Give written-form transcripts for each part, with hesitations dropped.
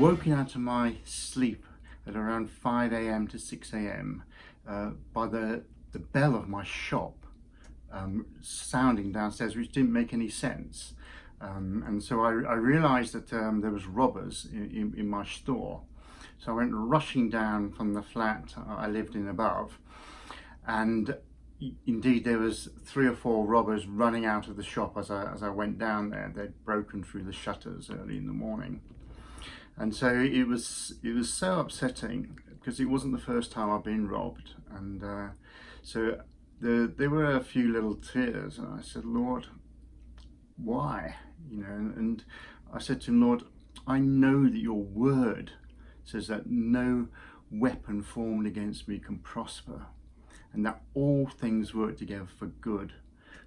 woken out of my sleep at around 5 a.m. to 6 a.m. By the bell of my shop sounding downstairs, which didn't make any sense. And so I realized that there was robbers in my store. So I went rushing down from the flat I lived in above, and indeed there was 3 or 4 robbers running out of the shop as I went down there. They'd broken through the shutters early in the morning. And so it was so upsetting, because it wasn't the first time I've been robbed. And so there were a few little tears, and I said, Lord, why? And I said to him, Lord, I know that your word says that no weapon formed against me can prosper, and that all things work together for good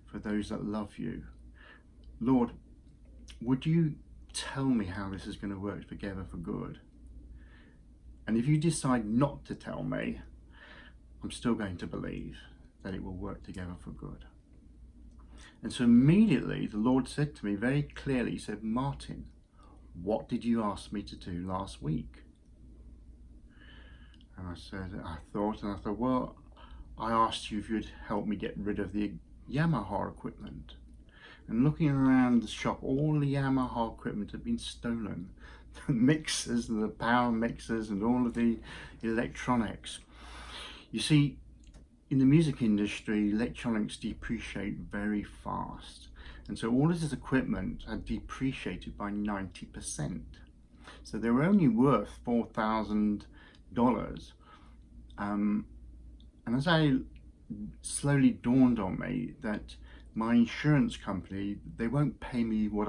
for those that love you. Lord, would you tell me how this is going to work together for good? And if you decide not to tell me, I'm still going to believe that it will work together for good. And so immediately the Lord said to me very clearly, he said, Martin, what did you ask me to do last week? And I thought, well, I asked you if you'd help me get rid of the Yamaha equipment. And looking around the shop, all the Yamaha equipment had been stolen. The mixers and the power mixers and all of the electronics. You see, in the music industry, electronics depreciate very fast. And so all of this equipment had depreciated by 90%. So they were only worth $4,000. And as I slowly dawned on me that my insurance company, they won't pay me what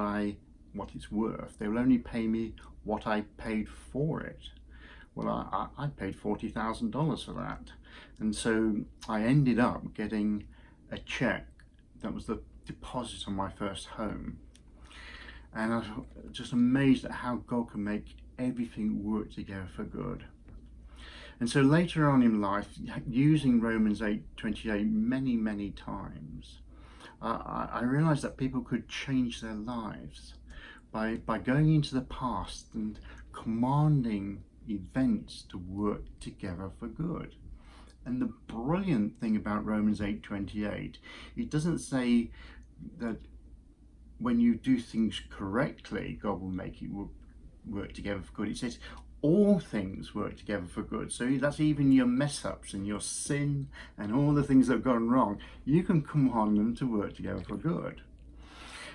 it's worth. They will only pay me what I paid for it. Well, I paid $40,000 for that. And so I ended up getting a check that was the deposit on my first home. And I was just amazed at how God can make everything work together for good. And so later on in life, using Romans 8:28 many times, I realized that people could change their lives by going into the past and commanding events to work together for good. And the brilliant thing about Romans 8:28, it doesn't say that when you do things correctly, God will make it work together for good. It says all things work together for good. So that's even your mess ups and your sin and all the things that have gone wrong. You can command them to work together for good.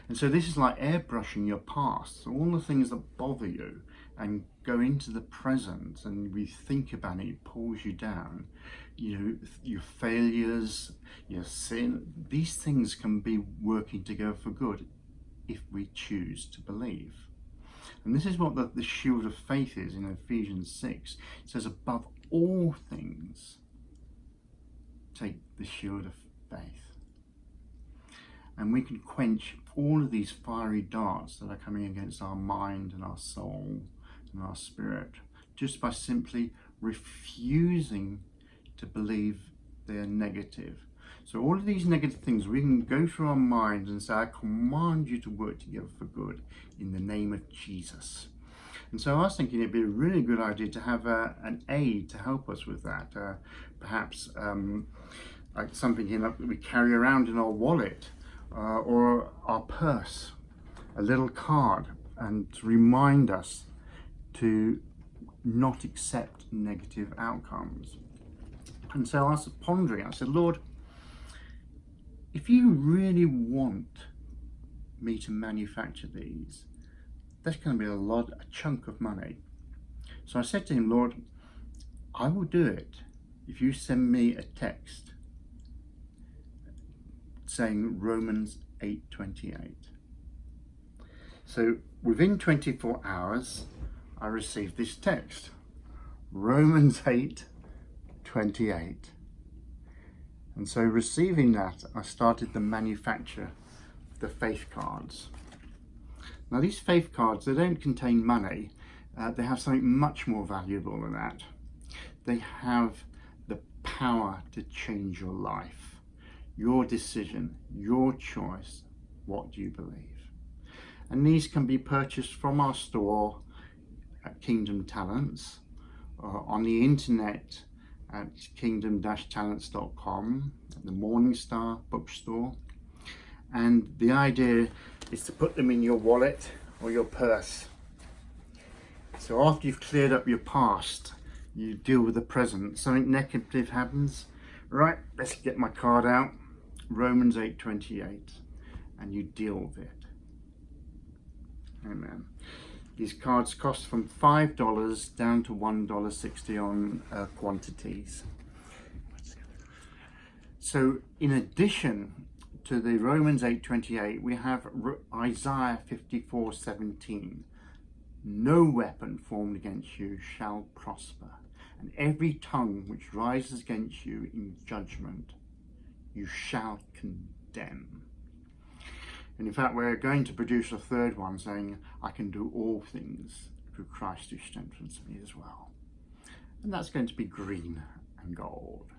And so this is like airbrushing your past. So all the things that bother you and go into the present, and we think about it, it pulls you down. Your failures, your sin, these things can be working together for good if we choose to believe. And this is what the shield of faith is in Ephesians 6. It says, above all things, take the shield of faith. And we can quench all of these fiery darts that are coming against our mind and our soul and our spirit, just by simply refusing to believe they're negative. So all of these negative things, we can go through our minds and say, I command you to work together for good in the name of Jesus. And so I was thinking it'd be a really good idea to have an aid to help us with that. Perhaps like something that we carry around in our wallet or our purse, a little card, and to remind us to not accept negative outcomes. And so I was pondering, I said, Lord, if you really want me to manufacture these, that's going to be a chunk of money. So I said to him, Lord, I will do it if you send me a text saying Romans 8:28. So within 24 hours, I received this text, Romans 8:28. And so receiving that, I started the manufacture of the faith cards. Now these faith cards, they don't contain money. They have something much more valuable than that. They have the power to change your life, your decision, your choice. What do you believe? And these can be purchased from our store at Kingdom Talents, on the internet at kingdom-talents.com, at the Morningstar bookstore. And the idea is to put them in your wallet or your purse. So after you've cleared up your past, you deal with the present. Something negative happens, right, let's get my card out, Romans 8:28, and you deal with it. Amen. These cards cost from $5 down to $1.60 on quantities. So in addition to the Romans 8:28, we have Isaiah 54:17. No weapon formed against you shall prosper, and every tongue which rises against you in judgment you shall condemn. And in fact, we're going to produce a third one saying, I can do all things through Christ who strengthens me as well. And that's going to be green and gold.